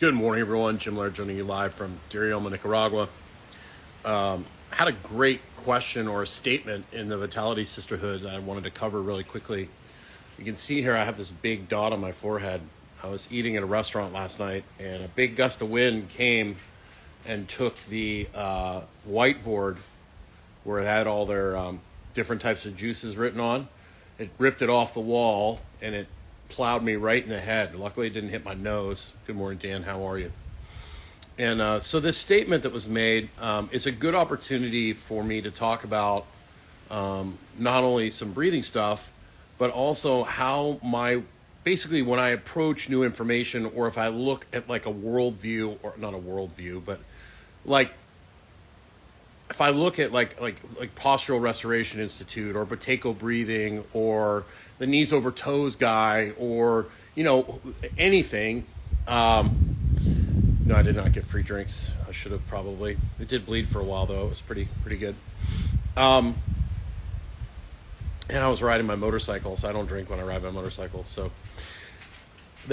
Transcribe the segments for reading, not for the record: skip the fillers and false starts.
Good morning, everyone. Jim Laird joining you live from Dirioma, Nicaragua. Had a great question or a statement in the Vitality Sisterhood that I wanted to cover really quickly. You can see here I have this big dot on my forehead. I was eating at a restaurant last night, and a big gust of wind came and took the whiteboard where it had all their different types of juices written on. It ripped it off the wall, and it plowed me right in the head. Luckily, it didn't hit my nose. Good morning, Dan. How are you? And so this statement that was made is a good opportunity for me to talk about not only some breathing stuff, but also how basically when I approach new information, or if I look at like a worldview, or not a worldview, but like if I look at like Postural Restoration Institute or Buteyko breathing or the knees over toes guy, or anything. No, I did not get free drinks. I should have probably. It did bleed for a while though. It was pretty good. And I was riding my motorcycle, so I don't drink when I ride my motorcycle. So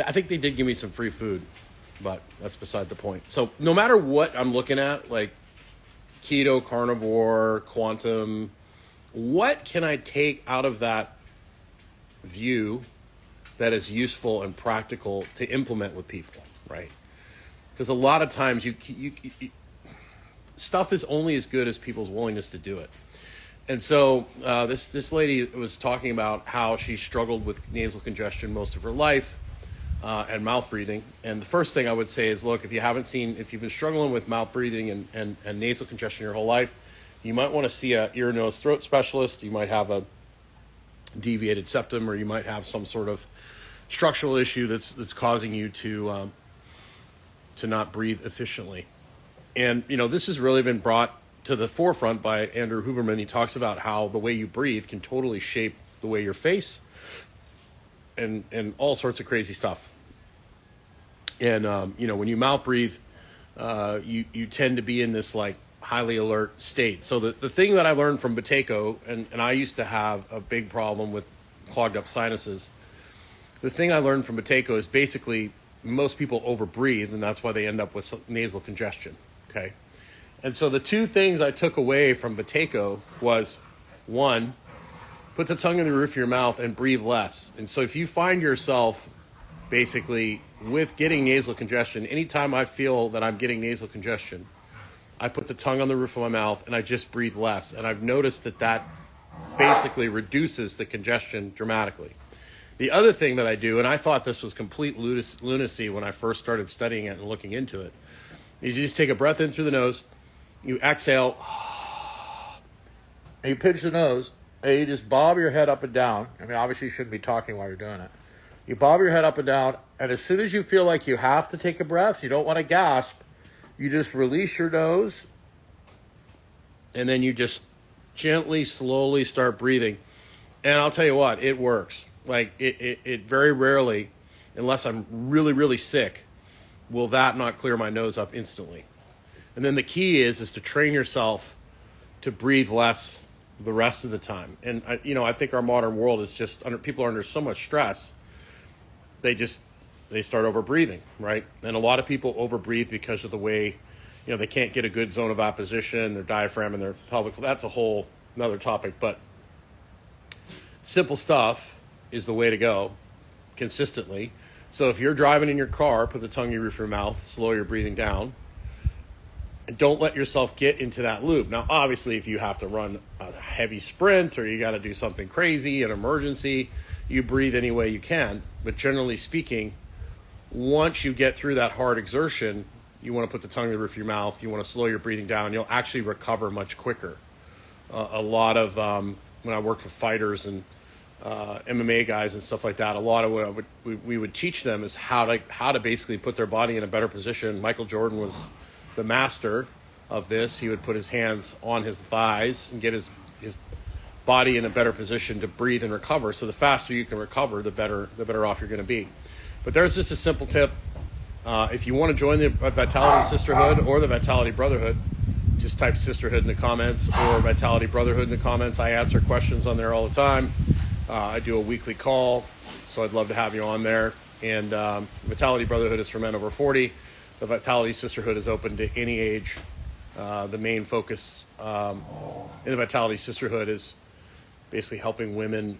I think they did give me some free food, but that's beside the point. So no matter what I'm looking at, like keto, carnivore, quantum, what can I take out of that view that is useful and practical to implement with people, right? Because a lot of times you stuff is only as good as people's willingness to do it. And so this lady was talking about how she struggled with nasal congestion most of her life and mouth breathing. And the first thing I would say is, look, if you've been struggling with mouth breathing and nasal congestion your whole life, you might want to see a ear, nose, throat specialist. You might have a deviated septum, or you might have some sort of structural issue that's causing you to not breathe efficiently. And this has really been brought to the forefront by Andrew Huberman. He talks about how the way you breathe can totally shape the way your face and all sorts of crazy stuff. And when you mouth breathe, you tend to be in this like highly alert state. So the thing that I learned from Buteyko, and I used to have a big problem with clogged up sinuses. The thing I learned from Buteyko is basically most people overbreathe, and that's why they end up with nasal congestion. Okay. And so the two things I took away from Buteyko was, one, put the tongue in the roof of your mouth and breathe less. And so if you find yourself basically with getting nasal congestion, anytime I feel that I'm getting nasal congestion, I put the tongue on the roof of my mouth and I just breathe less. And I've noticed that basically reduces the congestion dramatically. The other thing that I do, and I thought this was complete lunacy when I first started studying it and looking into it, is you just take a breath in through the nose, you exhale, and you pinch the nose, and you just bob your head up and down. I mean, obviously you shouldn't be talking while you're doing it. You bob your head up and down, and as soon as you feel like you have to take a breath, you don't want to gasp, you just release your nose, and then you just gently, slowly start breathing. And I'll tell you what, it works. Like, it very rarely, unless I'm really, really sick, will that not clear my nose up instantly. And then the key is to train yourself to breathe less the rest of the time. And, I think our modern world is just, people are under so much stress, they start over-breathing, right? And a lot of people over-breathe because of the way, they can't get a good zone of opposition, their diaphragm and their pelvic. That's a whole another topic, but simple stuff is the way to go consistently. So if you're driving in your car, put the tongue in your roof of your mouth, slow your breathing down, and don't let yourself get into that loop. Now, obviously, if you have to run a heavy sprint or you got to do something crazy, an emergency, you breathe any way you can. But generally speaking, once you get through that hard exertion, you want to put the tongue in the roof of your mouth, you want to slow your breathing down, you'll actually recover much quicker. A lot of, when I worked with fighters and MMA guys and stuff like that, a lot of what we would teach them is how to basically put their body in a better position. Michael Jordan was the master of this. He would put his hands on his thighs and get his body in a better position to breathe and recover. So the faster you can recover, the better off you're going to be. But there's just a simple tip. If you want to join the Vitality Sisterhood or the Vitality Brotherhood, just type Sisterhood in the comments or Vitality Brotherhood in the comments. I answer questions on there all the time. I do a weekly call, so I'd love to have you on there. And Vitality Brotherhood is for men over 40. The Vitality Sisterhood is open to any age. The main focus in the Vitality Sisterhood is basically helping women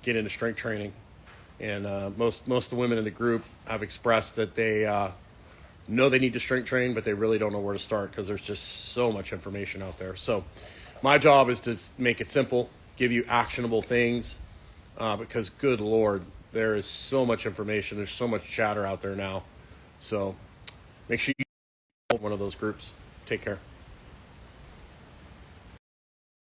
get into strength training. And most of the women in the group have expressed that they know they need to strength train, but they really don't know where to start because there's just so much information out there. So my job is to make it simple, give you actionable things, because good Lord, there is so much information. There's so much chatter out there now. So make sure you one of those groups. Take care.